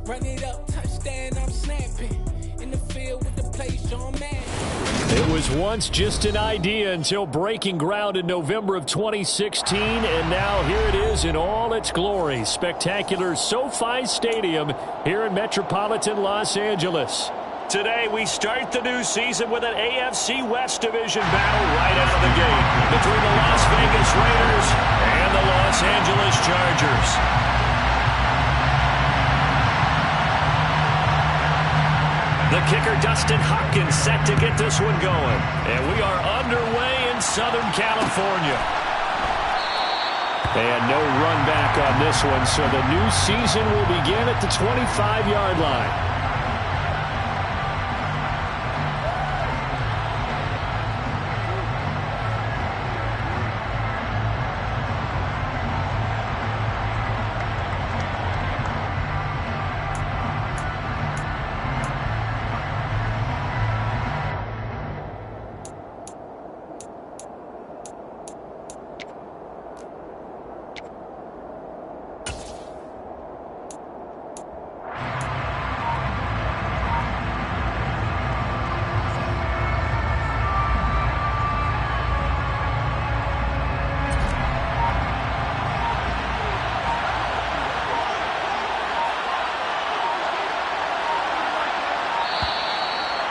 Run it up, touchdown, I'm snapping. In the field with the play, Sean Madden. It was once just an idea until breaking ground in November of 2016, and now here it is in all its glory. Spectacular SoFi Stadium here in metropolitan Los Angeles. Today we start the new season with an AFC West Division battle right out of the gate between the Las Vegas Raiders and the Los Angeles Chargers. The kicker, Dustin Hopkins, set to get this one going. And we are underway in Southern California. And no run back on this one, so the new season will begin at the 25-yard line.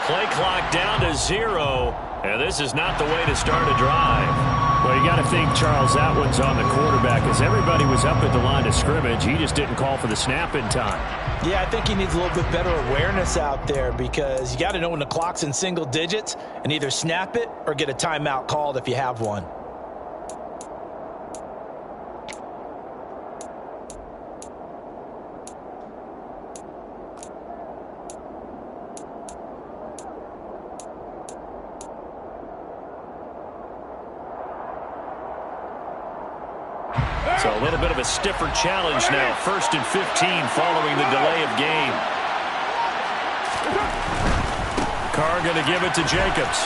Play clock down to 0, and this is not the way to start a drive. Well, you got to think, Charles, that one's on the quarterback, as everybody was up at the line of scrimmage. He just didn't call for the snap in time. Yeah, I think he needs a little bit better awareness out there, because you got to know when the clock's in single digits and either snap it or get a timeout called if you have one. So a little bit of a stiffer challenge now. 1st and 15 following the delay of game. Carr going to give it to Jacobs.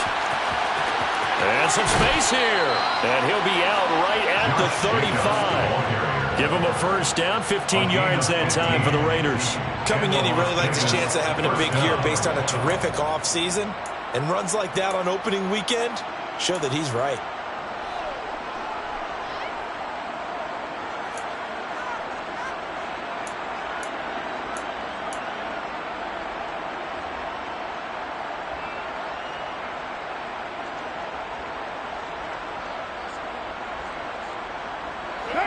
And some space here. And he'll be out right at the 35. Give him a first down, 15 yards that time for the Raiders. Coming in, he really likes his chance of having a big year based on a terrific offseason. And runs like that on opening weekend show that he's right.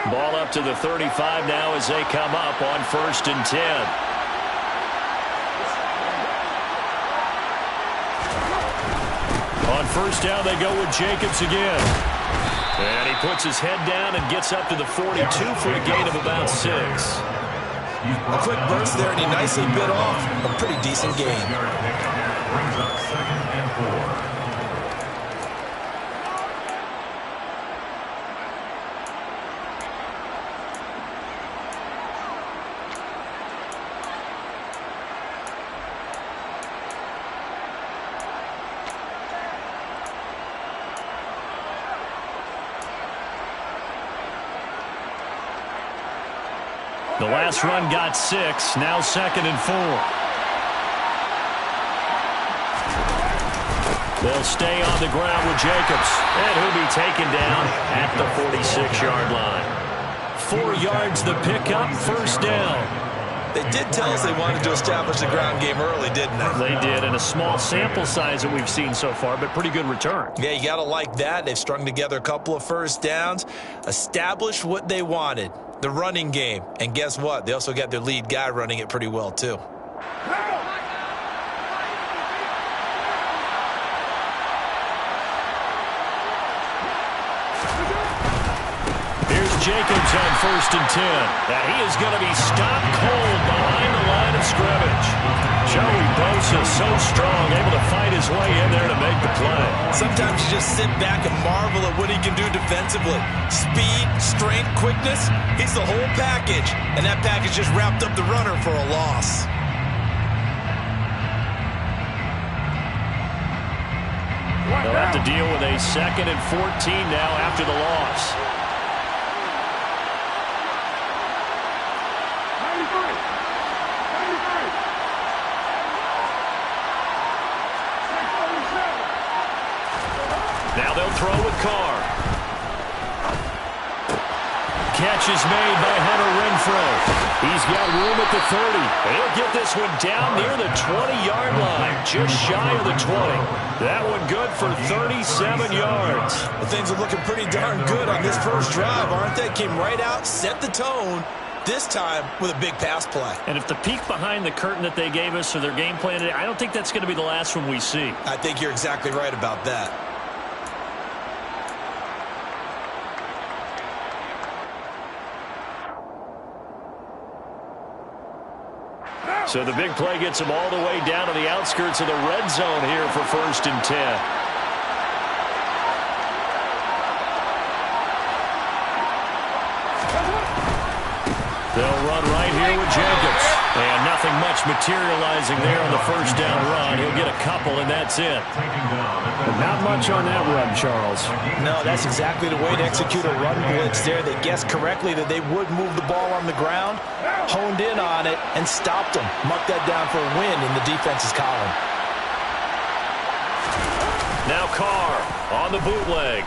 Ball up to the 35 now as they come up on 1st and 10. On 1st down, they go with Jacobs again. And he puts his head down and gets up to the 42 for a gain of about 6. A quick burst there, and he nicely bit off a pretty decent gain. Brings up 2nd and 4. The last run got 6. Now 2nd and 4. They'll stay on the ground with Jacobs. And he'll be taken down at the 46-yard line. 4 yards the pickup, 1st down. They did tell us they wanted to establish the ground game early, didn't they? They did, and a small sample size that we've seen so far, but pretty good return. Yeah, you got to like that. They've strung together a couple of first downs, established what they wanted, the running game. And guess what? They also got their lead guy running it pretty well, too. Jacobs on 1st and 10. That he is going to be stopped cold behind the line of scrimmage. Joey Bosa so strong, able to fight his way in there to make the play. Sometimes you just sit back and marvel at what he can do defensively. Speed, strength, quickness, he's the whole package. And that package just wrapped up the runner for a loss. They'll have to deal with a 2nd and 14 now after the loss. catch is made by Hunter Renfrow. He's got room at the 30. He'll get this one down near the 20-yard line, just shy of the 20. That one good for 37 yards. Well, things are looking pretty darn good on this first drive, aren't they? Came right out, set the tone, this time with a big pass play. And if the peek behind the curtain that they gave us or their game plan, I don't think that's going to be the last one we see. I think you're exactly right about that. So the big play gets them all the way down to the outskirts of the red zone here for 1st and 10. They'll run right here with Jacobs. And nothing much materializing there on the first down run. He'll get a couple, and that's it. But not much on that run, Charles. No, that's exactly the way to execute a run blitz there. They guessed correctly that they would move the ball on the ground, honed in on it, and stopped them. Mucked that down for a win in the defense's column. Now Carr on the bootleg.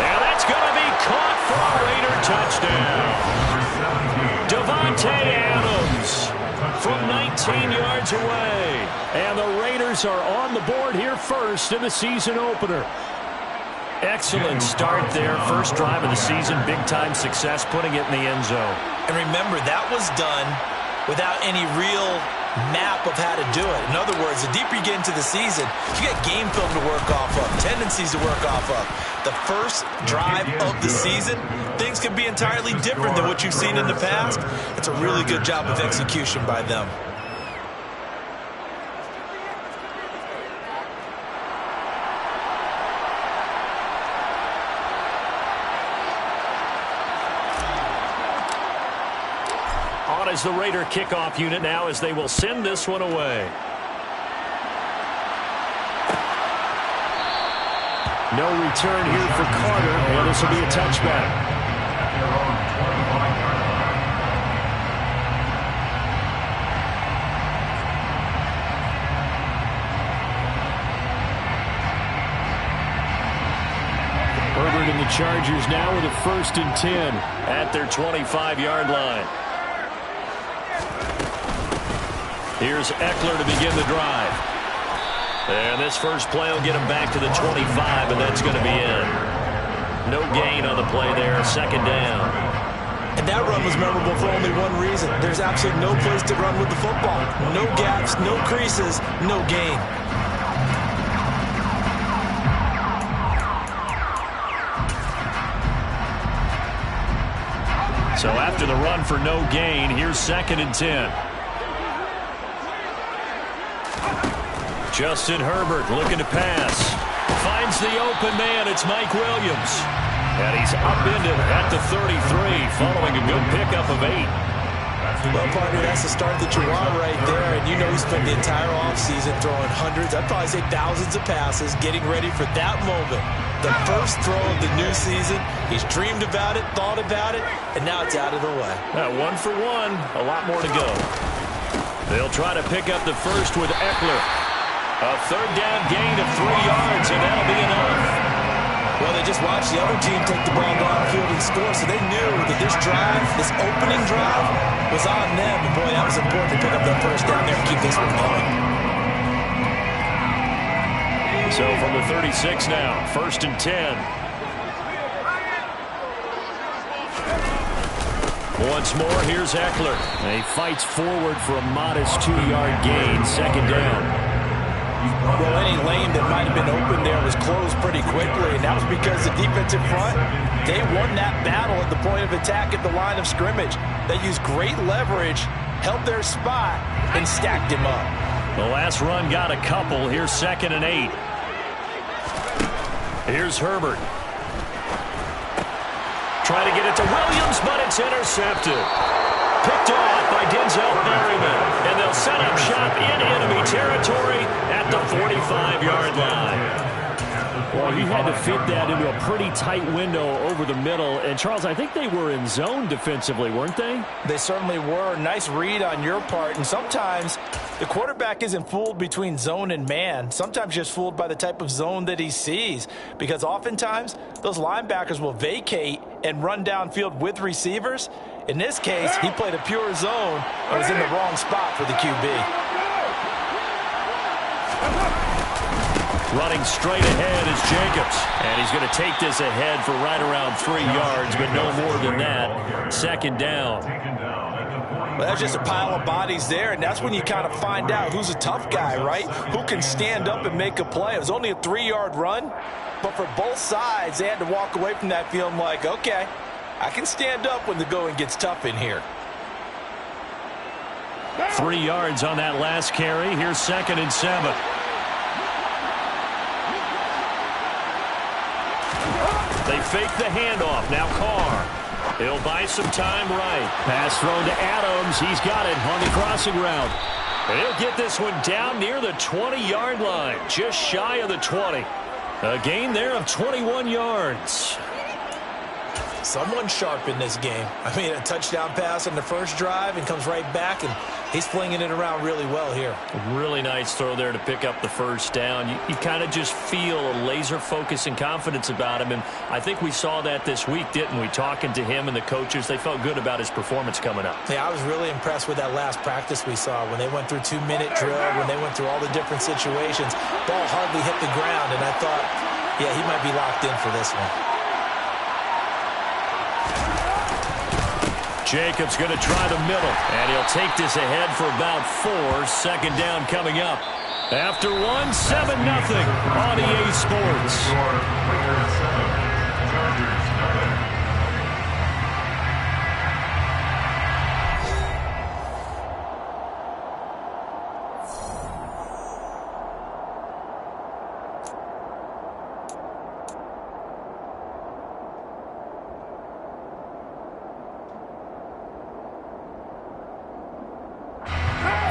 And that's going to be caught for a Raider touchdown. Davante Adams from 19 yards away. And the Raiders are on the board here first in the season opener. Excellent start there. First drive of the season. Big-time success putting it in the end zone. And remember, that was done without any real map of how to do it. In other words, the deeper you get into the season, you get game film to work off of, tendencies to work off of. The first drive of the season, things can be entirely different than what you've seen in the past. It's a really good job of execution by them. As the Raider kickoff unit now as they will send this one away. No return here for Carter, and this will be a touchback. Herbert and the Chargers now with a 1st and 10 at their 25-yard line. Here's Eckler to begin the drive. And this first play will get him back to the 25, and that's going to be in. No gain on the play there, 2nd down. And that run was memorable for only one reason. There's absolutely no place to run with the football. No gaps, no creases, no gain. So after the run for no gain, here's 2nd and 10. Justin Herbert looking to pass. Finds the open man. It's Mike Williams. And he's upended at the 33 following a good pickup of 8. Well, partner, that's the start that you want right there. And you know he spent the entire offseason throwing hundreds, I'd probably say thousands of passes, getting ready for that moment. The first throw of the new season. He's dreamed about it, thought about it, and now it's out of the way. 1 for 1. A lot more to go. They'll try to pick up the first with Eckler. A 3rd down gain of 3 yards, and that'll be enough. Well, they just watched the other team take the ball downfield and score, so they knew that this drive, this opening drive, was on them. And, boy, that was important to pick up that 1st down there and keep this one going. So from the 36 now, 1st and 10. Once more, here's Eckler. And he fights forward for a modest 2-yard gain, 2nd down. Well, any lane that might have been open there was closed pretty quickly, and that was because the defensive front, they won that battle at the point of attack at the line of scrimmage. They used great leverage, held their spot, and stacked him up. The last run got a couple. Here's 2nd and 8. Here's Herbert. Trying to get it to Williams, but it's intercepted. Picked off by Denzel Perryman. And they'll set up shop in enemy territory at the 45-yard line. Well, he had to fit that into a pretty tight window over the middle. And, Charles, I think they were in zone defensively, weren't they? They certainly were. Nice read on your part. And sometimes the quarterback isn't fooled between zone and man. Sometimes just fooled by the type of zone that he sees. Because oftentimes those linebackers will vacate and run downfield with receivers. In this case, he played a pure zone and was in the wrong spot for the QB. Running straight ahead is Jacobs. And he's going to take this ahead for right around 3 yards, but no more than that. Second down. Well, that's just a pile of bodies there, and that's when you kind of find out who's a tough guy, right? Who can stand up and make a play. It was only a 3-yard run, but for both sides, they had to walk away from that feeling like, okay, I can stand up when the going gets tough in here. 3 yards on that last carry. Here's 2nd and 7. They fake the handoff. Now Carr. He'll buy some time right. Pass thrown to Adams. He's got it on the crossing route. He'll get this one down near the 20-yard line. Just shy of the 20. A gain there of 21 yards. Someone sharp in this game. I mean, a touchdown pass on the first drive and comes right back, and he's flinging it around really well here. A really nice throw there to pick up the first down. You kind of just feel a laser focus and confidence about him, and I think we saw that this week, didn't we? Talking to him and the coaches, they felt good about his performance coming up. Yeah, I was really impressed with that last practice we saw when they went through 2-minute drill, when they went through all the different situations. Ball hardly hit the ground, and I thought, yeah, he might be locked in for this one. Jacobs going to try the middle, and he'll take this ahead for about 4. Second down coming up. After 1, 7-0 on EA Sports.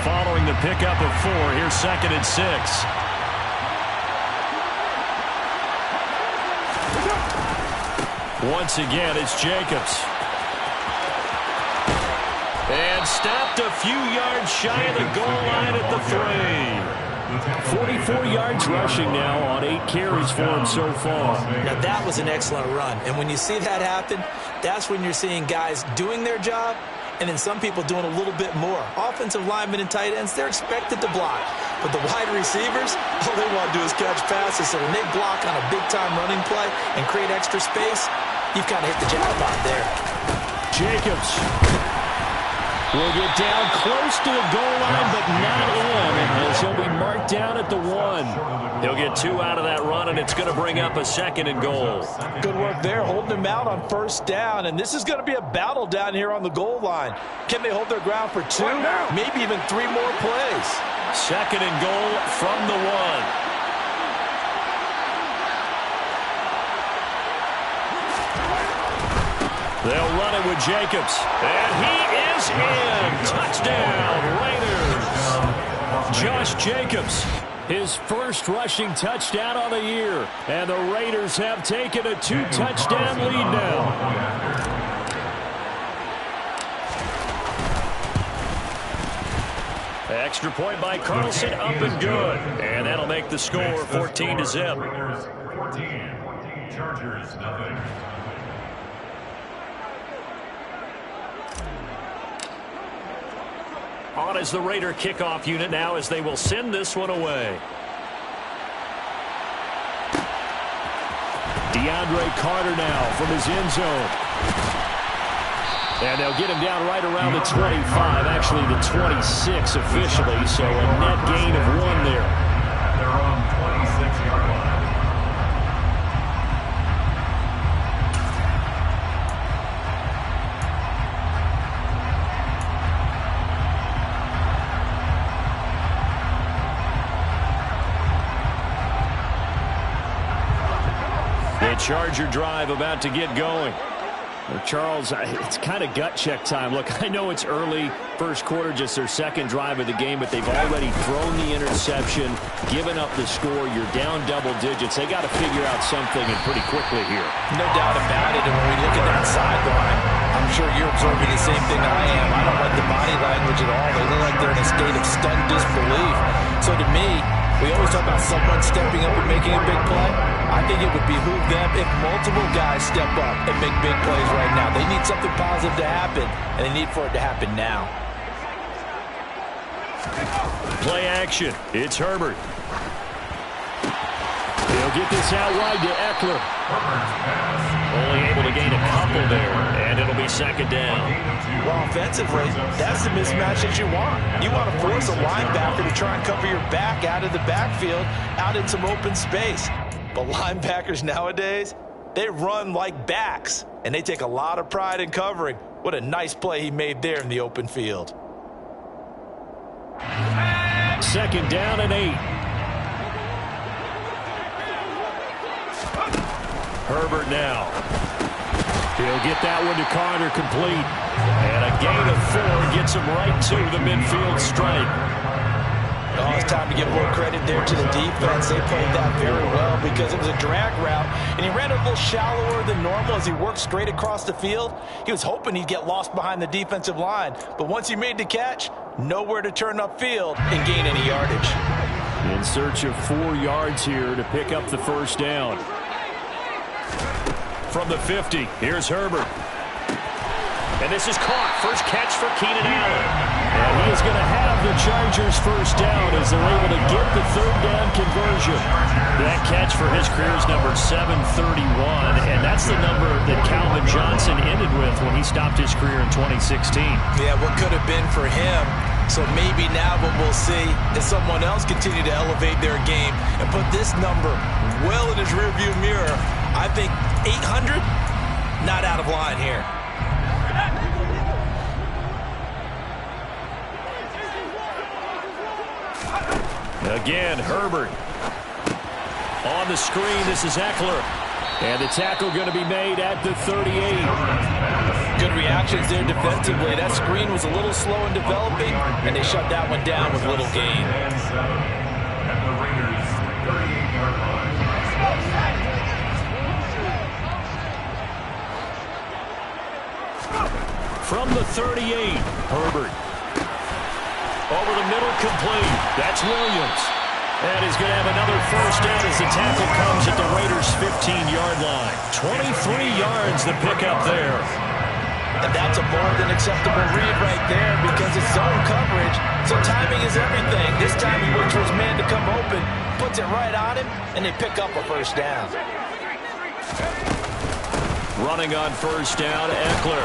Following the pickup of 4, here's 2nd and 6. Once again, it's Jacobs. And stopped a few yards shy of the goal line at the 3. 44 yards rushing now on 8 carries for him so far. Now, that was an excellent run. And when you see that happen, that's when you're seeing guys doing their job, and then some people doing a little bit more. Offensive linemen and tight ends, they're expected to block. But the wide receivers, all they want to do is catch passes. So when they block on a big-time running play and create extra space, you've kind of hit the jackpot there. Jacobs will get down close to the goal line, but not in, as he'll be marked down at the 1. He'll get 2 out of that run, and it's going to bring up a 2nd and goal. Good work there, holding him out on first down, and this is going to be a battle down here on the goal line. Can they hold their ground for 2, maybe even 3 more plays? 2nd and goal from the 1. They'll run it with Jacobs. And he is in. Touchdown, Raiders. Josh Jacobs, his first rushing touchdown on the year. And the Raiders have taken a 2-touchdown lead now. Extra point by Carlson, up and good. And that'll make the score 14-0. Raiders 14, Chargers nothing. On as the Raider kickoff unit now, as they will send this one away. DeAndre Carter now from his end zone. And they'll get him down right around the 25, actually the 26 officially, so a net gain of 1 there. They're on 26-yard line. Charger drive about to get going. Charles, it's kind of gut check time. Look, I know it's early, first quarter, just their second drive of the game, but they've already thrown the interception, given up the score. You're down double digits. They got to figure out something, and pretty quickly here. No doubt about it. And when we look at that sideline, I'm sure you're observing the same thing I am. I don't like the body language at all. They look like they're in a state of stunned disbelief. So to me, We always talk about someone stepping up and making a big play. I think it would behoove them if multiple guys step up and make big plays right now. They need something positive to happen, and they need for it to happen now. Play action. It's Herbert. He'll get this out wide to Eckler. Only able to gain a couple there, and it'll be second down. Well, offensively, that's the mismatch that you want. You want to force a linebacker to try and cover your back out of the backfield, out in some open space. But linebackers nowadays, they run like backs, and they take a lot of pride in covering. What a nice play he made there in the open field. Second down and 8. Herbert now. He'll get that one to Carter, complete. And a gain of 4 gets him right to the midfield stripe. Oh, it's time to give more credit there to the defense. They played that very well because it was a drag route, and he ran a little shallower than normal as he worked straight across the field. He was hoping he'd get lost behind the defensive line, but once he made the catch, nowhere to turn upfield and gain any yardage. In search of 4 yards here to pick up the first down. From the 50, here's Herbert. And this is caught. First catch for Keenan Allen. And he is going to have the Chargers first down as they're able to get the third down conversion. That catch for his career is number 731, and that's the number that Calvin Johnson ended with when he stopped his career in 2016. Yeah, what could have been for him. So maybe now what we'll see is someone else continue to elevate their game and put this number well in his rearview mirror. I think 800, not out of line here. Again, Herbert. On the screen, this is Eckler. And the tackle going to be made at the 38. Good reactions there defensively. That screen was a little slow in developing, and they shut that one down with little gain. At the Raiders' 38-yard line. From the 38, Herbert. Over the middle, complete. That's Williams. And he's going to have another first down as the tackle comes at the Raiders' 15-yard line. 23 yards the pickup there. And that's a more than acceptable read right there because it's zone coverage, so timing is everything. This time he waits for his man to come open, puts it right on him, and they pick up a first down. Running on first down, Eckler.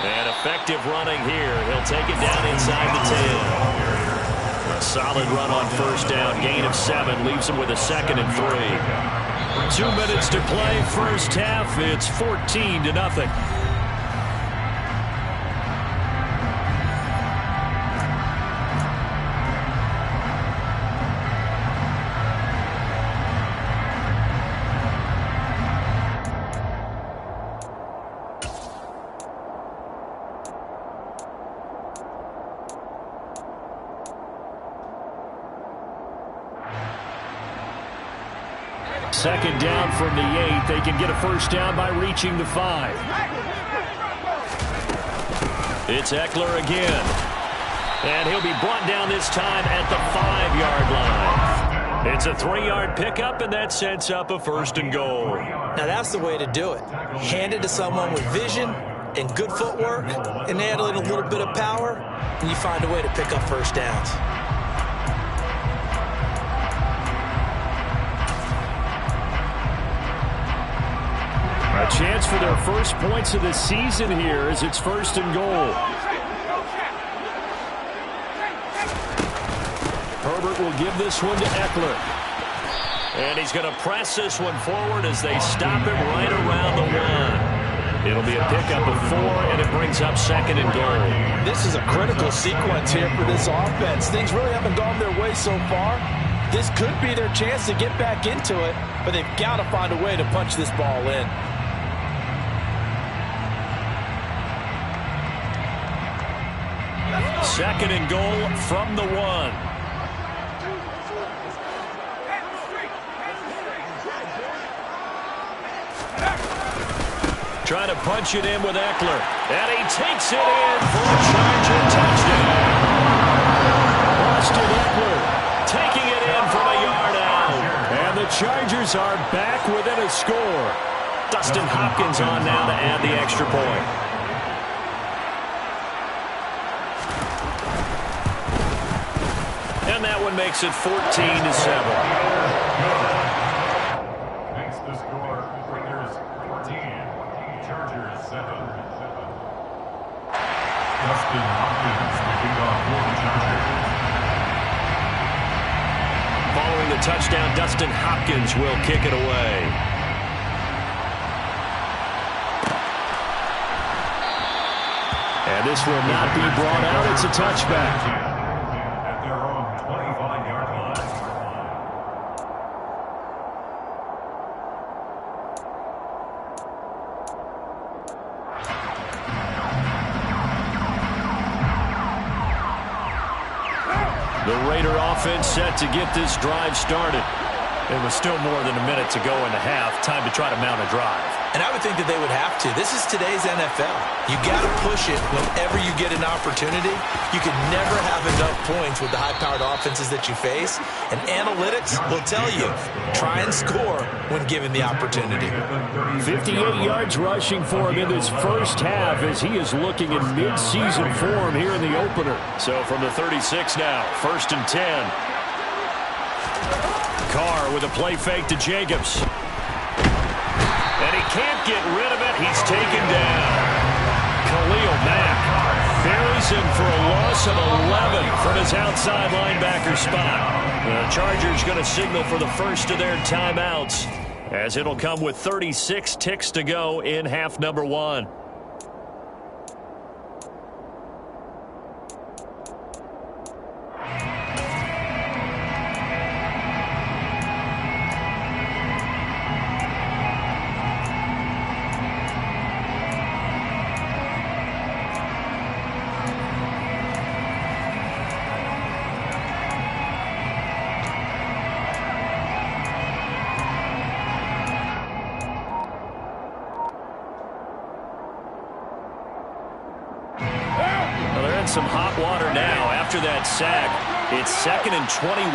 And effective running here. He'll take it down inside the 10. A solid run on first down. Gain of 7 leaves him with a 2nd and 3. 2 minutes to play first half. It's 14-0. Second down from the 8. They can get a first down by reaching the 5. It's Eckler again. And he'll be brought down this time at the 5-yard line. It's a 3-yard pickup, and that sets up a first and goal. Now that's the way to do it. Hand it to someone with vision and good footwork, and add a little bit of power, and you find a way to pick up first downs. A chance for their first points of the season here as it's first and goal. Herbert will give this one to Eckler. And he's going to press this one forward as they stop him right around the 1. It'll be a pickup of 4, and it brings up 2nd and goal. This is a critical sequence here for this offense. Things really haven't gone their way so far. This could be their chance to get back into it, but they've got to find a way to punch this ball in. Second and goal from the 1. Trying to punch it in with Eckler. And he takes it in for a Charger touchdown. Austin Eckler takes Chargers are back within a score. Dustin Hopkins on now to add the extra point. And that one makes it 14-7. Makes the score. Raiders 14, Chargers 7. Dustin Hopkins to kick off for the Chargers. Following the touchdown, Dustin Hopkins will kick it away. And this will not be brought out. It's a touchback. At their own 25-yard line. The Raider offense set to get this drive started. It was still more than a minute to go in the half. Time to try to mount a drive. And I would think that they would have to. This is today's NFL. You got to push it whenever you get an opportunity. You can never have enough points with the high-powered offenses that you face. And analytics will tell you, try and score when given the opportunity. 58 yards rushing for him in this first half as he is looking in mid-season form here in the opener. So from the 36 now, 1st and 10. Carr with a play fake to Jacobs. And he can't get rid of it. He's taken down. Khalil Mack buries him for a loss of 11 from his outside linebacker spot. The Chargers going to signal for the first of their timeouts as it'll come with 36 ticks to go in half number 1. Some hot water now after that sack. It's 2nd and 21.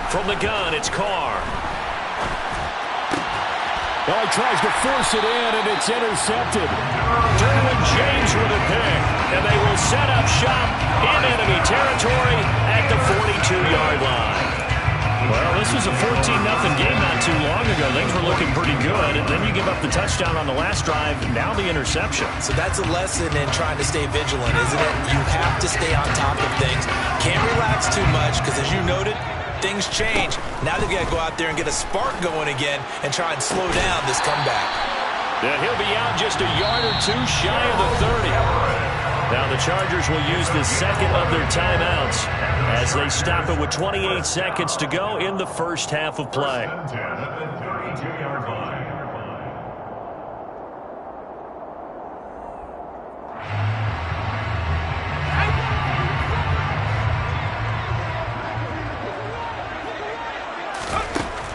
From the gun, it's Carr. Well, he tries to force it in, and it's intercepted. Derwin James with a pick, and they will set up shop in enemy territory at the 42-yard line. Well, this was a 14-0 game not too long ago. Things were looking pretty good, and then you give up the touchdown on the last drive, now the interception. So that's a lesson in trying to stay vigilant, isn't it? You have to stay on top of things. Can't relax too much because, as you noted, things change. Now they've got to go out there and get a spark going again and try and slow down this comeback. Yeah, he'll be out just a yard or two shy of the 30. Now the Chargers will use the second of their timeouts as they stop it with 28 seconds to go in the first half of play.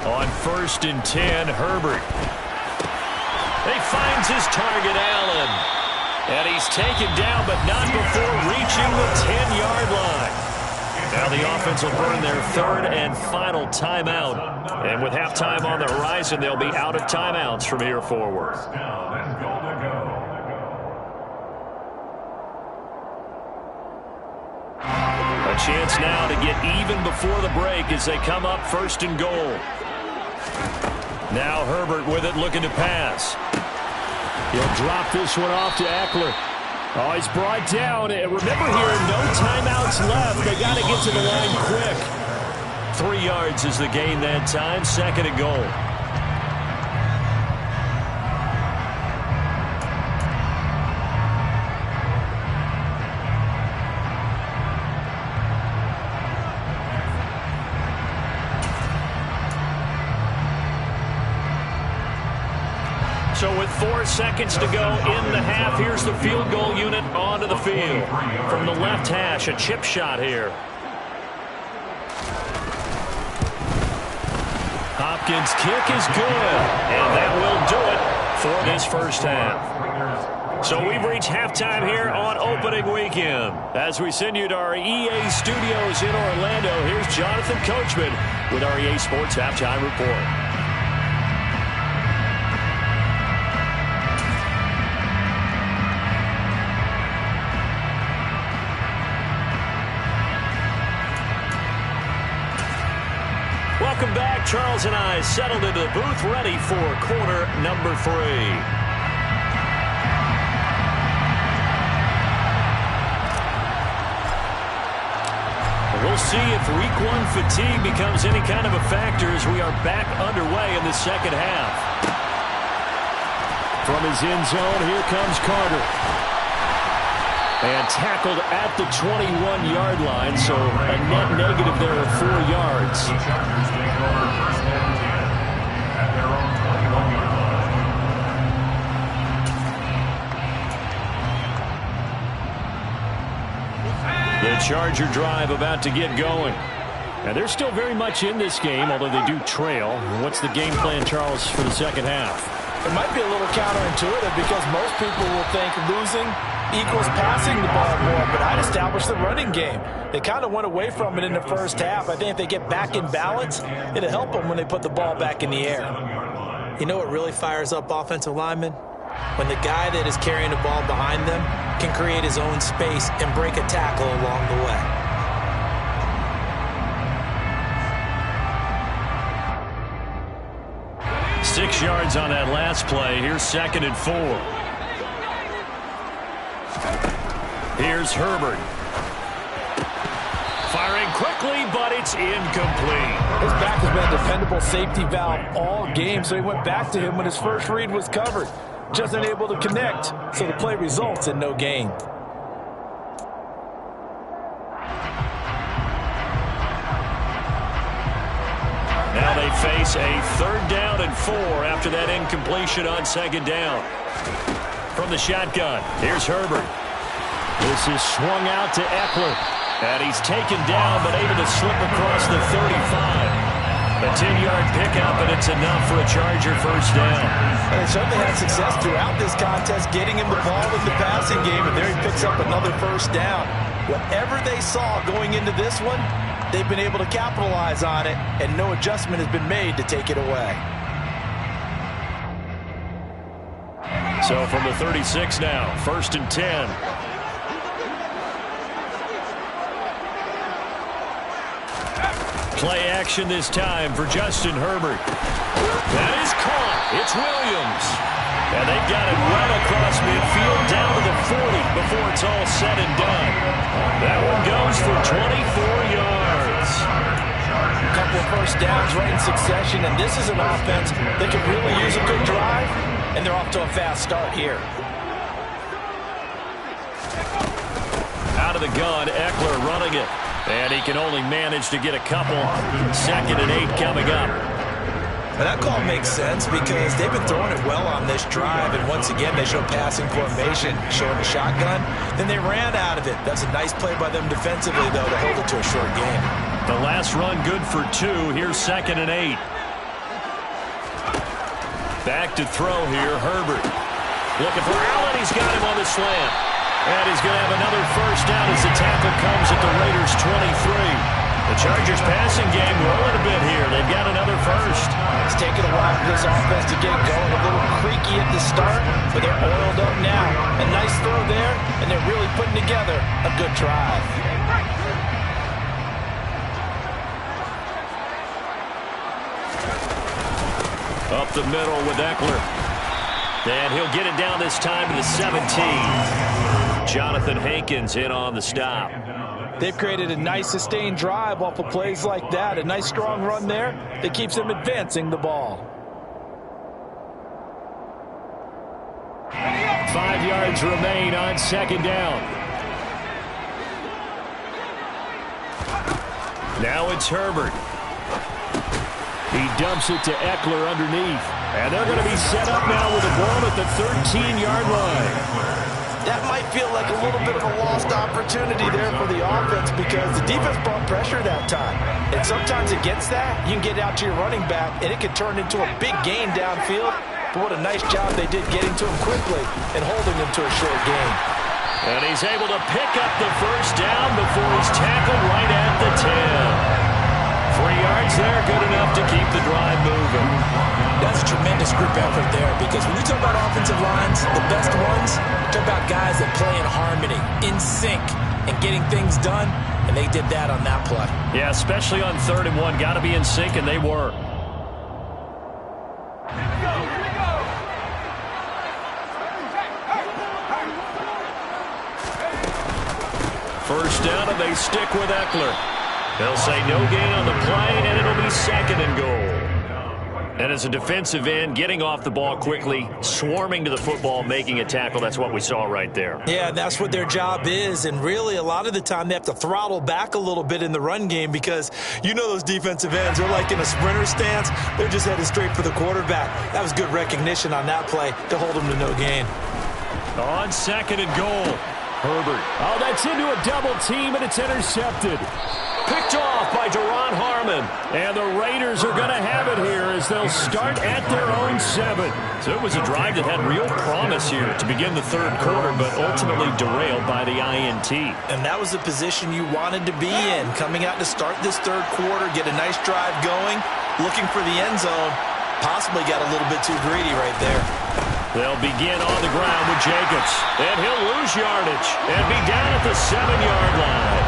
On 1st and 10, Herbert. He finds his target, Allen. And he's taken down, but not before reaching the 10-yard line. Now the offense will burn their 3rd and final timeout. And with halftime on the horizon, they'll be out of timeouts from here forward. A chance now to get even before the break as they come up 1st and goal. Now Herbert with it, looking to pass. He'll drop this one off to Eckler. Oh, he's brought down. And remember here, no timeouts left. They got to get to the line quick. 3 yards is the gain that time. 2nd and goal. So with 4 seconds to go in the half, here's the field goal unit onto the field. From the left hash, a chip shot here. Hopkins' kick is good, and that will do it for this first half. So we've reached halftime here on opening weekend. As we send you to our EA studios in Orlando, here's Jonathan Coachman with our EA Sports Halftime Report. Welcome back. Charles and I settled into the booth ready for quarter number 3. We'll see if week 1 fatigue becomes any kind of a factor as we are back underway in the second half. From his end zone, here comes Carter. And tackled at the 21-yard line, so a net negative there of 4 yards. The Chargers take over first and 10 at their own 21-yard line. The Charger drive about to get going. Now, they're still very much in this game, although they do trail. What's the game plan, Charles, for the second half? It might be a little counterintuitive because most people will think losing equals passing the ball more, but I'd establish the running game. They kind of went away from it in the first half. I think if they get back in balance, it'll help them when they put the ball back in the air. You know what really fires up offensive linemen? When the guy that is carrying the ball behind them can create his own space and break a tackle along the way. 6 yards on that last play. Here's 2nd and 4. Here's Herbert. Firing quickly, but it's incomplete. His back has been a dependable safety valve all game, so he went back to him when his first read was covered. Just unable to connect, so the play results in no gain. Now they face a 3rd down and 4 after that incompletion on 2nd down. From the shotgun, here's Herbert. This is swung out to Eckler. And he's taken down, but able to slip across the 35. A 10-yard pickup, and it's enough for a Charger first down. And they certainly had success throughout this contest getting him the ball in the passing game, and there he picks up another first down. Whatever they saw going into this one, they've been able to capitalize on it, and no adjustment has been made to take it away. So from the 36 now, 1st and 10. Play action this time for Justin Herbert. That is caught. It's Williams. And they've got it well across midfield down to the 40 before it's all said and done. That one goes for 24 yards. A couple of first downs right in succession, and this is an offense that could really use a good drive, and they're off to a fast start here. Out of the gun, Eckler running it. And he can only manage to get a couple. 2nd and 8 coming up. And that call makes sense because they've been throwing it well on this drive, and once again they show passing formation, showing the shotgun. Then they ran out of it. That's a nice play by them defensively, though, to hold it to a short game. The last run good for 2. Here's 2nd and 8. Back to throw here, Herbert. Looking for Allen. He's got him on the slant. And he's going to have another first down as the tackle comes at the Raiders' 23. The Chargers passing game rolling a bit here. They've got another first. It's taken a while for this offense to get going. A little creaky at the start, but they're oiled up now. A nice throw there, and they're really putting together a good drive. Up the middle with Eckler. And he'll get it down this time to the 17. Jonathan Hankins in on the stop. They've created a nice sustained drive off of plays like that. A nice strong run there that keeps them advancing the ball. 5 yards remain on 2nd down. Now it's Herbert. He dumps it to Eckler underneath. And they're going to be set up now with a ball at the 13-yard line. That might feel like a little bit of a lost opportunity there for the offense because the defense brought pressure that time. And sometimes against that, you can get out to your running back, and it can turn into a big gain downfield. but what a nice job they did getting to him quickly and holding him to a short gain. And he's able to pick up the first down before he's tackled right at the 10. 3 yards there, good enough to keep the drive moving. That's a tremendous group effort there, because when you talk about offensive lines, the best ones, you talk about guys that play in harmony, in sync, and getting things done, and they did that on that play. Yeah, especially on 3rd and 1. Got to be in sync, and they were. First down, and they stick with Eckler. They'll say no gain on the play, and it'll be 2nd and goal. And as a defensive end, getting off the ball quickly, swarming to the football, making a tackle, that's what we saw right there. Yeah, that's what their job is, and really a lot of the time they have to throttle back a little bit in the run game, because you know those defensive ends, they're like in a sprinter stance. They're just headed straight for the quarterback. That was good recognition on that play to hold them to no gain. On 2nd and goal. Herbert. Oh, that's into a double team, and it's intercepted. Picked off by Duron Harmon. And the Raiders are going to have it here as they'll start at their own 7. So it was a drive that had real promise here to begin the 3rd quarter, but ultimately derailed by the INT. And that was the position you wanted to be in, coming out to start this 3rd quarter, get a nice drive going, looking for the end zone. Possibly got a little bit too greedy right there. They'll begin on the ground with Jacobs. And he'll lose yardage and be down at the 7-yard line.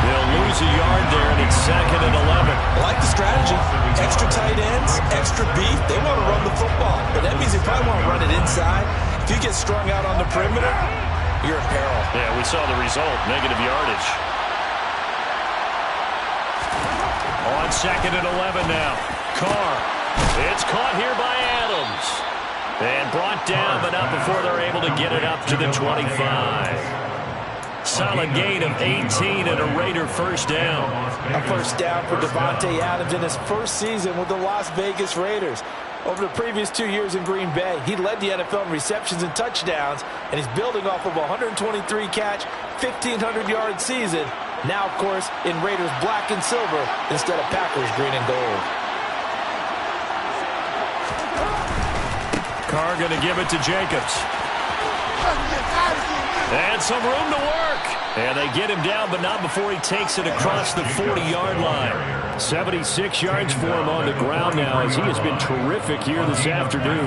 They'll lose a yard there, and it's 2nd and 11. I like the strategy. Extra tight ends, extra beef. They want to run the football, but that means they probably want to run it inside. If you get strung out on the perimeter, you're in peril. Yeah, we saw the result, negative yardage. On 2nd and 11 now. Carr. It's caught here by Adams. And brought down, but not before they're able to get it up to the 25. Solid gain of 18 and a Raider first down. A first down for Davante Adams in his first season with the Las Vegas Raiders. Over the previous 2 years in Green Bay, he led the NFL in receptions and touchdowns, and he's building off of a 123-catch, 1,500-yard season. Now, of course, in Raiders black and silver instead of Packers green and gold. Carr going to give it to Jacobs. And some room to work. And they get him down, but not before he takes it across the 40-yard line. 76 yards for him on the ground now, as he has been terrific here this afternoon.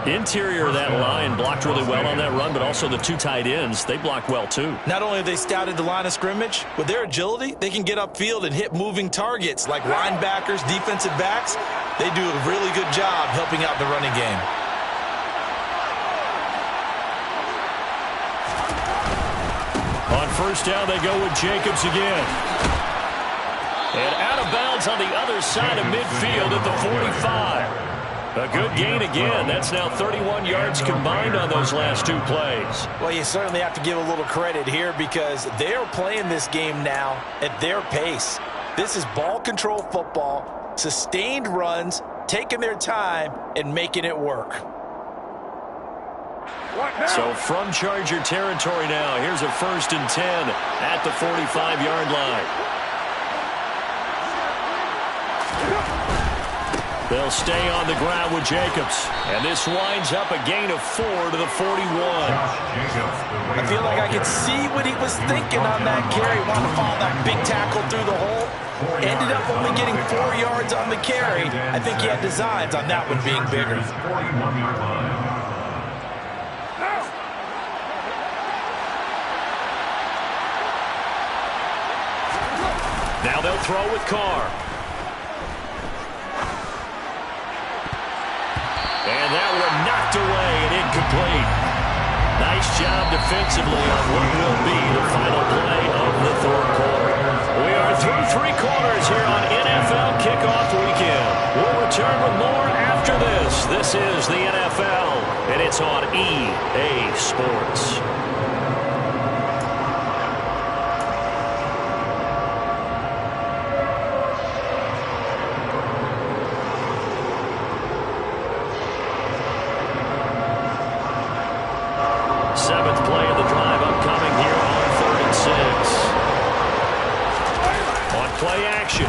Interior of that line blocked really well on that run, but also the 2 tight ends, they blocked well too. Not only have they scouted the line of scrimmage, with their agility, they can get upfield and hit moving targets like linebackers, defensive backs. They do a really good job helping out the running game. On first down, they go with Jacobs again. And out of bounds on the other side of midfield at the 45. A good gain again. That's now 31 yards combined on those last 2 plays. Well, you certainly have to give a little credit here because they're playing this game now at their pace. This is ball control football, sustained runs, taking their time, and making it work. So from Charger territory now, here's a 1st and 10 at the 45-yard line. They'll stay on the ground with Jacobs. And this winds up a gain of 4 to the 41. I feel like I could see what he was thinking on that carry. Wanted to follow that big tackle through the hole. Ended up only getting 4 yards on the carry. I think he had designs on that one being bigger. Now they'll throw with Carr. And that one knocked away and incomplete. Nice job defensively on what will be the final play of the 3rd quarter. We are through 3 quarters here on NFL Kickoff Weekend. We'll return with more after this. This is the NFL, and it's on EA Sports.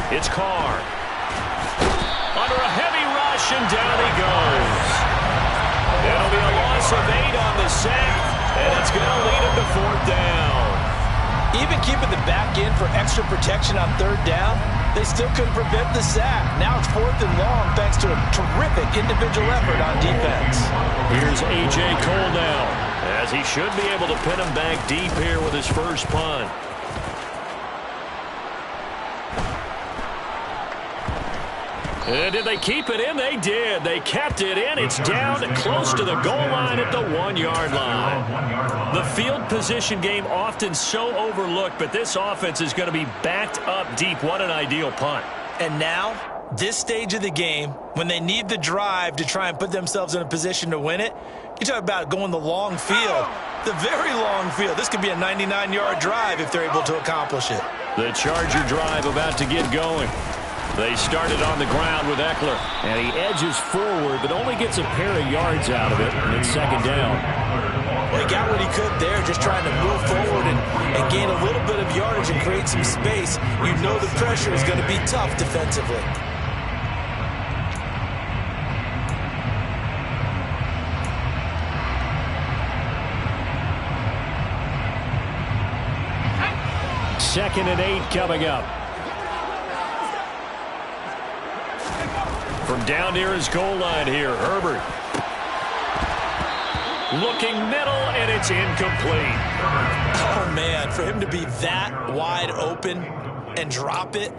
It's Carr. Under a heavy rush, and down he goes. loss of 8 on the sack, and it's going to lead him to 4th down. Even keeping the back end for extra protection on 3rd down, they still couldn't prevent the sack. Now it's 4th and long thanks to a terrific individual effort on defense. Here's A.J. Cole now, as he should be able to pin him back deep here with his first punt. And did they keep it in? They did. They kept it in. It's down close to the goal line at the 1-yard line. The field position game often so overlooked, but this offense is going to be backed up deep. What an ideal punt. And now, this stage of the game, when they need the drive to try and put themselves in a position to win it, you talk about going the long field, the very long field. This could be a 99-yard drive if they're able to accomplish it. The Charger drive about to get going. They started on the ground with Eckler, and he edges forward, but only gets a pair of yards out of it, and it's 2nd down. Well, he got what he could there, just trying to move forward and gain a little bit of yardage and create some space. You know the pressure is going to be tough defensively. Second and 8 coming up. From down near his goal line here, Herbert. Looking middle, and it's incomplete. Oh, man, for him to be that wide open and drop it,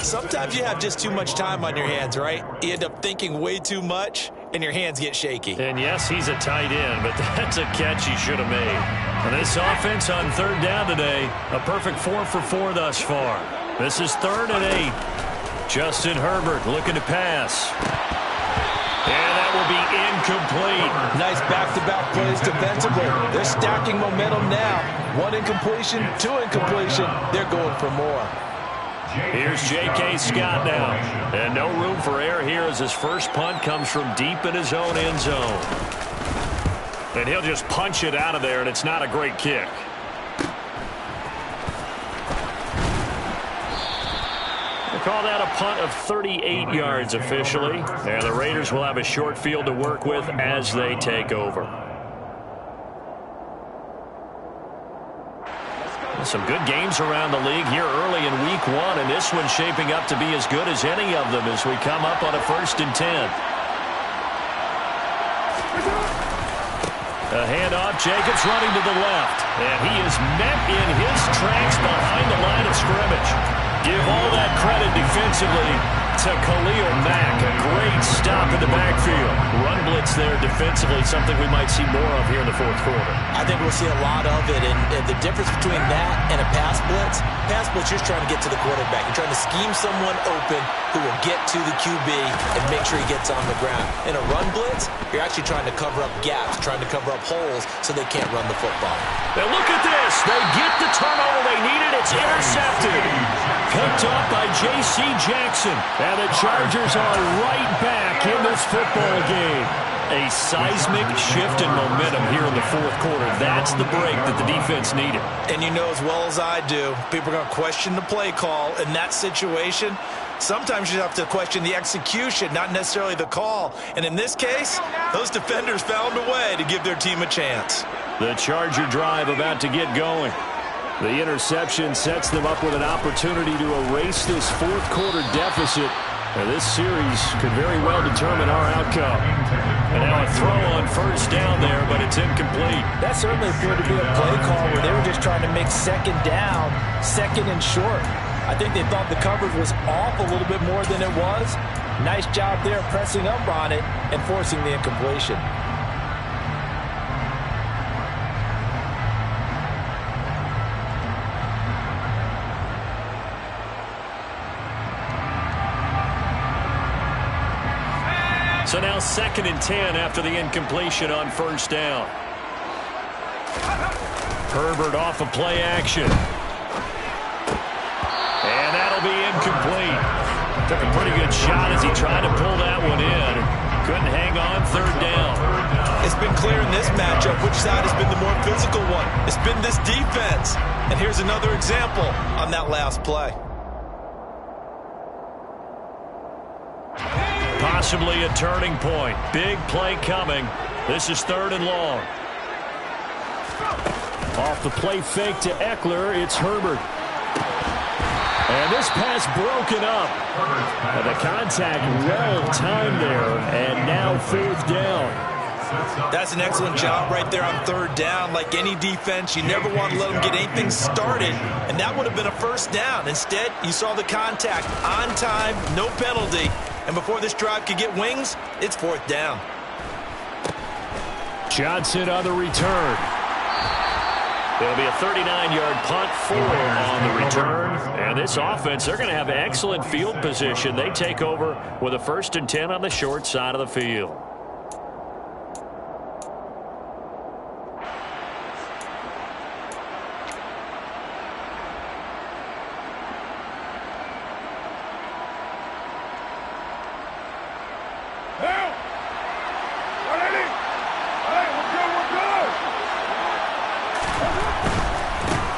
sometimes you have just too much time on your hands, right? You end up thinking way too much, and your hands get shaky. And, yes, he's a tight end, but that's a catch he should have made. And this offense on 3rd down today, a perfect 4 for 4 thus far. This is 3rd and 8. Justin Herbert looking to pass. And that will be incomplete. Nice back-to-back plays defensively. They're stacking momentum now. 1 incompletion, 2 incompletion. They're going for more. Here's J.K. Scott now. And no room for error here as his first punt comes from deep in his own end zone. And he'll just punch it out of there, and it's not a great kick. Call that a punt of 38 yards officially. And the Raiders will have a short field to work with as they take over. Some good games around the league here early in week 1, and this one's shaping up to be as good as any of them as we come up on a 1st and 10. A handoff, Jacobs running to the left, and he is met in his tracks behind the line of scrimmage. Give all that credit defensively to Khalil Mack. A great stop in the backfield. Run blitz there defensively, something we might see more of here in the 4th quarter. I think we'll see a lot of it, and the difference between that and a pass blitz, you're trying to get to the quarterback. You're trying to scheme someone open who will get to the QB and make sure he gets on the ground. In a run blitz, you're actually trying to cover up gaps, trying to cover up holes so they can't run the football. Now look at this. They get the turnover they needed. It's intercepted. Picked up by J.C. Jackson. And the Chargers are right back in this football game. A seismic shift in momentum here in the 4th quarter. That's the break that the defense needed. And you know as well as I do, people are going to question the play call in that situation. Sometimes you have to question the execution, not necessarily the call. And in this case, those defenders found a way to give their team a chance. The Charger drive about to get going. The interception sets them up with an opportunity to erase this 4th quarter deficit. And this series could very well determine our outcome. And now a throw on 1st down there, but it's incomplete. That certainly appeared to be a play call where they were just trying to make 2nd down, 2nd and short. I think they thought the coverage was off a little bit more than it was. Nice job there pressing up on it and forcing the incompletion. So now 2nd and 10 after the incompletion on 1st down. Herbert off of play action. And that'll be incomplete. Took a pretty good shot as he tried to pull that one in. Couldn't hang on 3rd down. It's been clear in this matchup which side has been the more physical one. It's been this defense. And here's another example on that last play. Possibly a turning point. Big play coming. This is 3rd and long. Off the play fake to Eckler, it's Herbert. And this pass broken up. And the contact well timed there, and now 4th down. That's an excellent job right there on 3rd down. Like any defense, you never want to let them get anything started, and that would have been a 1st down. Instead, you saw the contact on time, no penalty, and before this drive could get wings, it's 4th down. Johnson on the return. It'll be a 39-yard punt, 4 on the return. And this offense, they're going to have excellent field position. They take over with a 1st and 10 on the short side of the field.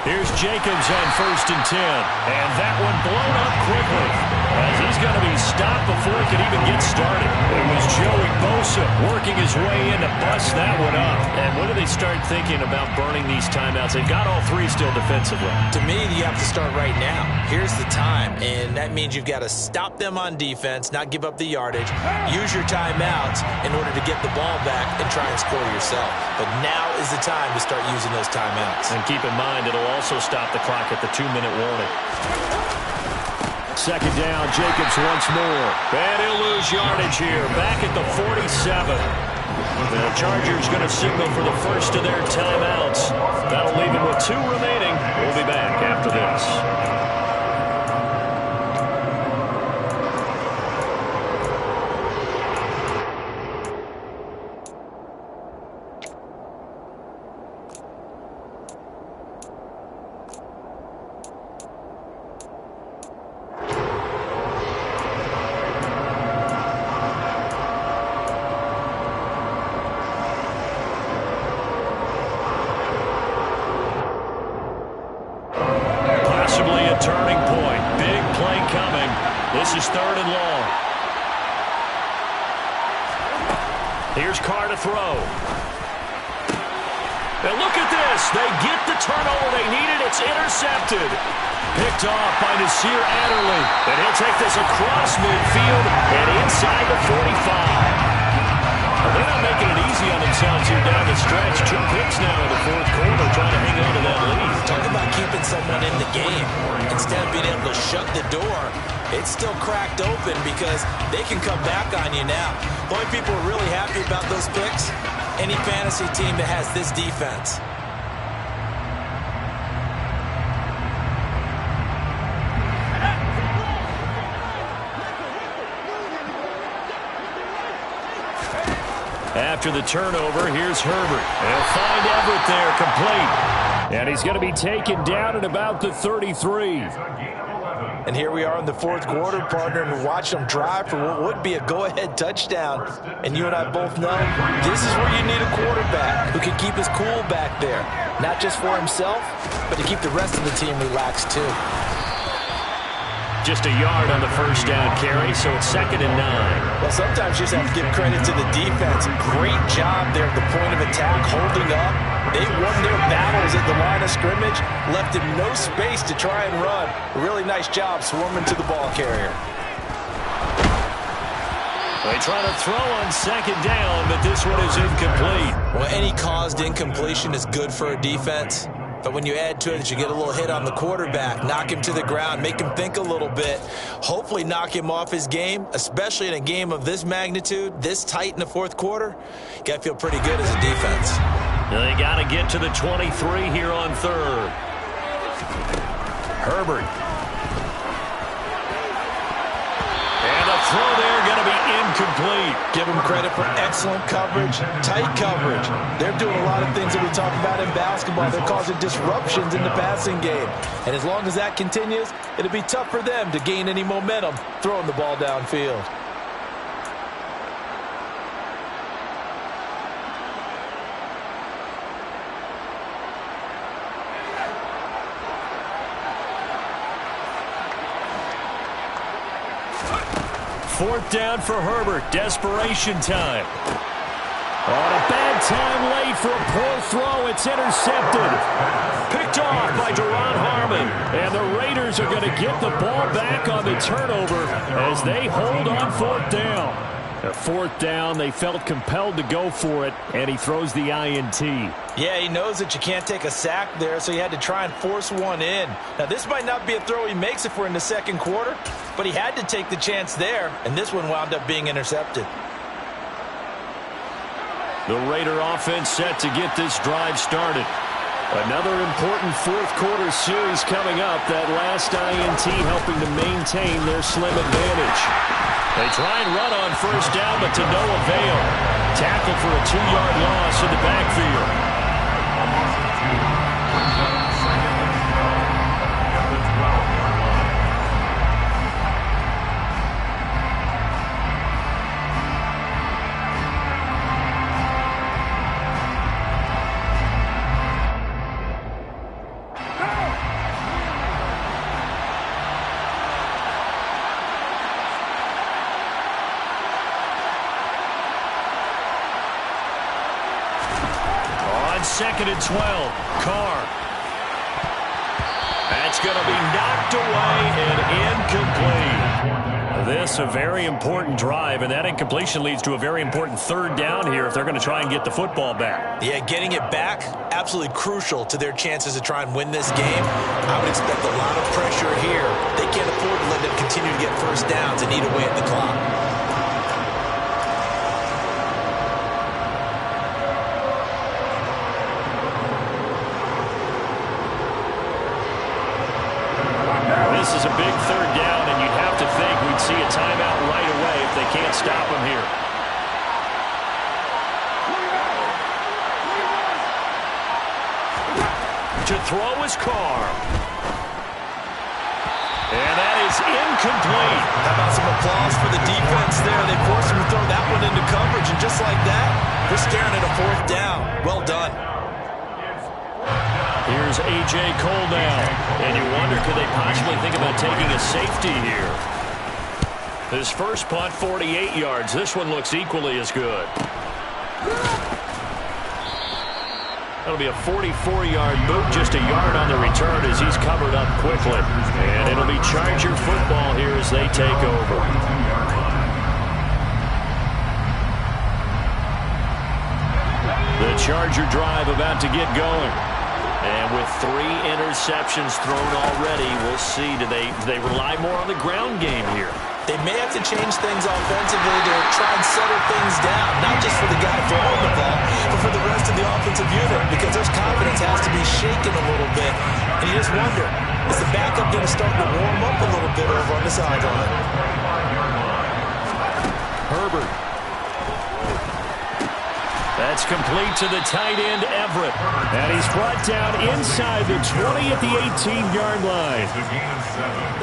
Here's Jacobs on 1st and 10. And that one blown up quickly, as he's going to be stopped before it can even get started. It was Joey Bosa working his way in to bust that one up. And when do they start thinking about burning these timeouts? They've got all 3 still defensively. To me, you have to start right now. Here's the time, and that means you've got to stop them on defense, not give up the yardage, use your timeouts in order to get the ball back and try and score yourself. But now is the time to start using those timeouts. And keep in mind, it'll also stop the clock at the 2-minute warning. 2nd down, Jacobs once more. And he'll lose yardage here, back at the 47. The Chargers going to signal for the first of their timeouts. That'll leave him with 2 remaining. We'll be back after this. Turning point. Big play coming. This is 3rd and long. Here's Carr to throw. And look at this. They get the turnover they needed. It's intercepted. Picked off by Nasir Adderley. And he'll take this across midfield and inside the 45. They're not making it easy on themselves here down the stretch. 2 picks now in the 4th quarter, trying to hang on to that lead. Talk about keeping someone in the game. Instead of being able to shut the door, it's still cracked open because they can come back on you now. The only people who are really happy about those picks, any fantasy team that has this defense. After the turnover, here's Herbert. They'll find Everett there, complete. And he's going to be taken down at about the 33. And here we are in the 4th quarter, partner, and watch them drive for what would be a go-ahead touchdown. And you and I both know this is where you need a quarterback who can keep his cool back there. Not just for himself, but to keep the rest of the team relaxed too. Just a yard on the 1st down carry, so it's 2nd and 9. Well, sometimes you just have to give credit to the defense. Great job there at the point of attack, holding up. They won their battles at the line of scrimmage, left him no space to try and run. A really nice job swarming to the ball carrier. They try to throw on 2nd down, but this one is incomplete. Well, any caused incompletion is good for a defense. But when you add to it that you get a little hit on the quarterback, knock him to the ground, make him think a little bit, hopefully knock him off his game, especially in a game of this magnitude, this tight in the 4th quarter, you got to feel pretty good as a defense. They got to get to the 23 here on 3rd. Herbert. And the throw there going to be incomplete. Give them credit for excellent coverage, tight coverage. They're doing a lot of things that we talk about in basketball. They're causing disruptions in the passing game. And as long as that continues, it'll be tough for them to gain any momentum throwing the ball downfield. Fourth down for Herbert. Desperation time. On a bad time late for a poor throw. It's intercepted. Picked off by Duron Harmon. And the Raiders are going to get the ball back on the turnover as they hold on fourth down. A fourth down, they felt compelled to go for it, and he throws the INT. Yeah, he knows that you can't take a sack there, so he had to try and force one in. Now, this might not be a throw he makes if we're in the second quarter, but he had to take the chance there, and this one wound up being intercepted. The Raider offense set to get this drive started. Another important fourth quarter series coming up. That last INT helping to maintain their slim advantage. They try and run on first down, but to no avail. Tackle for a 2-yard loss in the backfield. Second and 12. Carr. That's going to be knocked away and incomplete. This a very important drive, and that incompletion leads to a very important third down here if they're going to try and get the football back. Yeah, getting it back, absolutely crucial to their chances to try and win this game. I would expect a lot of pressure here. They can't afford to let them continue to get first downs and eat away at the clock. This is a big third down, and you'd have to think we'd see a timeout right away if they can't stop him here. To throw is Carr. And that is incomplete. How about some applause for the defense there? They forced him to throw that one into coverage, and just like that, they're staring at a fourth down. Well done. Here's A.J. Cole now. And you wonder, could they possibly think about taking a safety here? His first punt, 48 yards. This one looks equally as good. That'll be a 44-yard move, just a yard on the return as he's covered up quickly. And it'll be Charger football here as they take over. The Charger drive about to get going. And with 3 interceptions thrown already, we'll see. Do they rely more on the ground game here? They may have to change things offensively to try and settle things down, not just for the guy throwing the ball, but for the rest of the offensive unit, because their confidence has to be shaken a little bit. And you just wonder, is the backup going to start to warm up a little bit over on the sideline? Herbert. That's complete to the tight end, Everett. And he's brought down inside the 20 at the 18-yard line.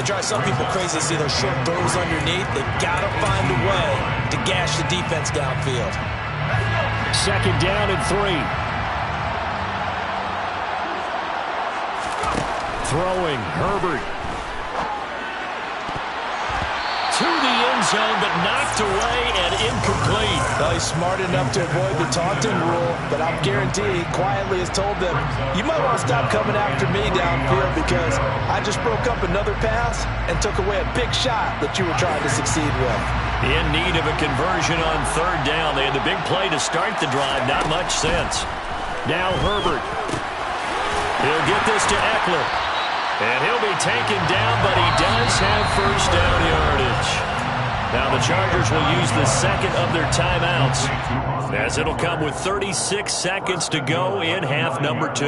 It drives some people crazy to see those short throws underneath. They've got to find a way to gash the defense downfield. Second down and 3. Throwing, Herbert. To the end zone, but knocked away and incomplete. Well, he's smart enough to avoid the taunting rule, but I'm guaranteed he quietly has told them, you might want to stop coming after me downfield because I just broke up another pass and took away a big shot that you were trying to succeed with. In need of a conversion on third down. They had the big play to start the drive. Not much sense. Now Herbert. He'll get this to Eckler. And he'll be taken down, but he does have first down yardage. Now the Chargers will use the second of their timeouts, as it'll come with 36 seconds to go in half number 2.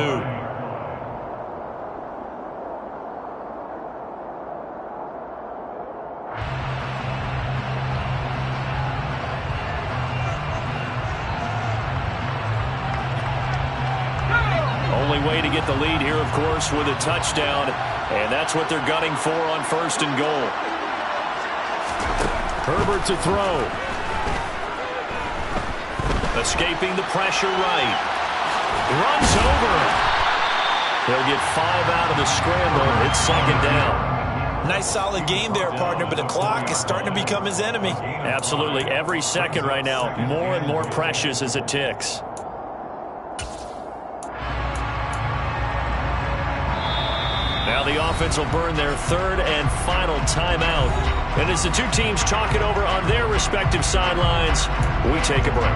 Only way to get the lead here, of course, with a touchdown, and that's what they're gunning for on first and goal. Herbert to throw. Escaping the pressure right. Runs over. He'll get 5 out of the scramble. It's second down. Nice solid game there, partner, but the clock is starting to become his enemy. Absolutely. Every second right now, more and more precious as it ticks. Now the offense will burn their third and final timeout. And as the two teams talk it over on their respective sidelines, we take a break.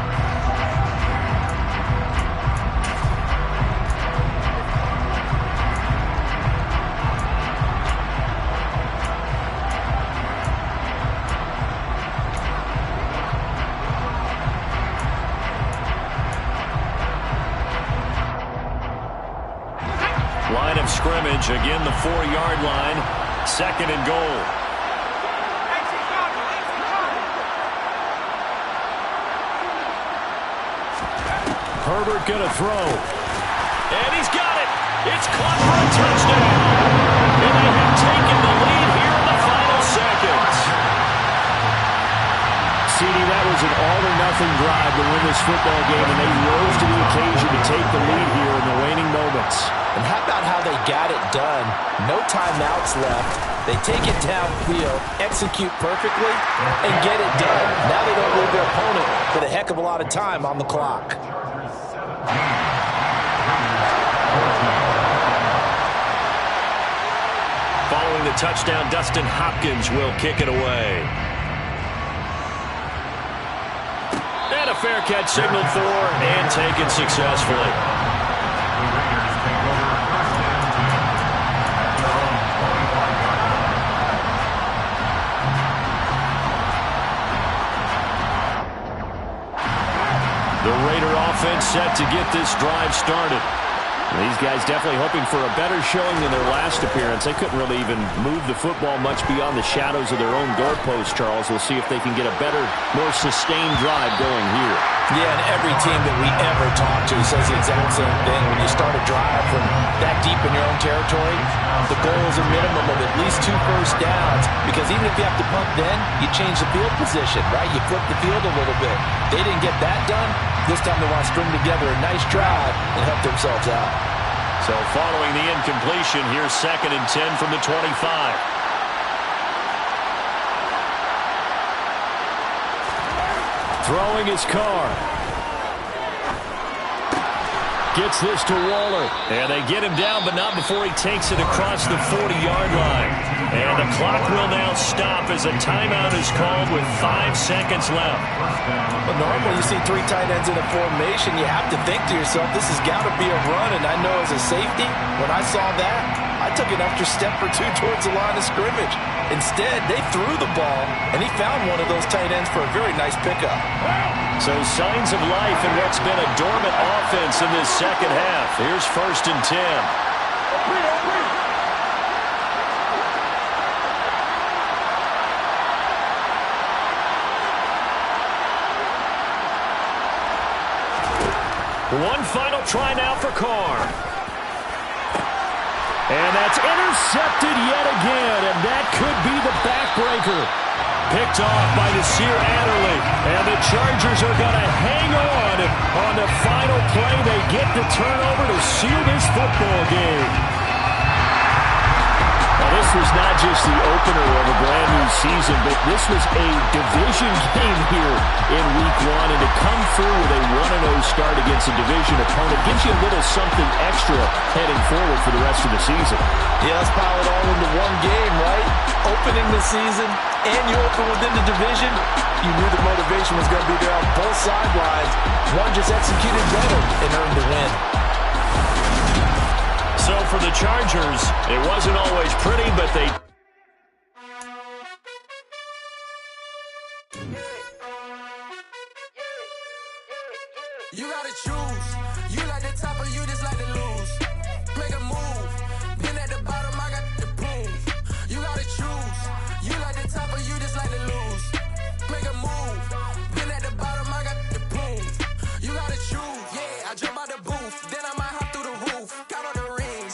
Line of scrimmage, again the 4-yard line, 2nd and goal. Herbert gonna throw. And he's got it. It's caught for a touchdown. And they have taken the lead here in the final seconds. CD, that was an all-or-nothing drive to win this football game, and they rose to the occasion to take the lead here in the waning moments. And how about how they got it done? No timeouts left. They take it downfield, execute perfectly, and get it done. Now they don't leave their opponent with a heck of a lot of time on the clock. Following the touchdown, Dustin Hopkins will kick it away. And a fair catch signaled for and taken successfully. The Raider offense set to get this drive started. These guys definitely hoping for a better showing than their last appearance. They couldn't really even move the football much beyond the shadows of their own goalpost, Charles. We'll see if they can get a better, more sustained drive going here. Yeah, and every team that we ever talk to says the exact same thing. When you start a drive from that deep in your own territory, the goal is a minimum of at least 2 first downs, because even if you have to punt then, you change the field position, right? You flip the field a little bit. They didn't get that done. This time they want to string together a nice drive and help themselves out. So following the incompletion, here's 2nd and 10 from the 25. Throwing his car. Gets this to Waller. And they get him down, but not before he takes it across the 40-yard line. And the clock will now stop as a timeout is called with 5 seconds left. But normally you see 3 tight ends in a formation, you have to think to yourself, this has got to be a run. And I know as a safety, when I saw that, I took an extra step or 2 towards the line of scrimmage. Instead, they threw the ball, and he found one of those tight ends for a very nice pickup. So signs of life in what's been a dormant offense in this second half. Here's 1st and 10. One final try now for Carr. And that's intercepted yet again, and that could be the backbreaker. Picked off by Nasir Adderley, and the Chargers are going to hang on the final play. They get the turnover to seal this football game. Now, this was not just the opener of a brand-new season, but this was a division game here in Week 1, and to come through with a 1-0 start against a division opponent gives you a little something extra heading forward for the rest of the season. Yeah, let's pile it all into one game, right? Opening the season, and you open within the division. You knew the motivation was going to be there on both sidelines. One just executed better and earned the win. So for the Chargers, it wasn't always pretty, but they... You gotta choose.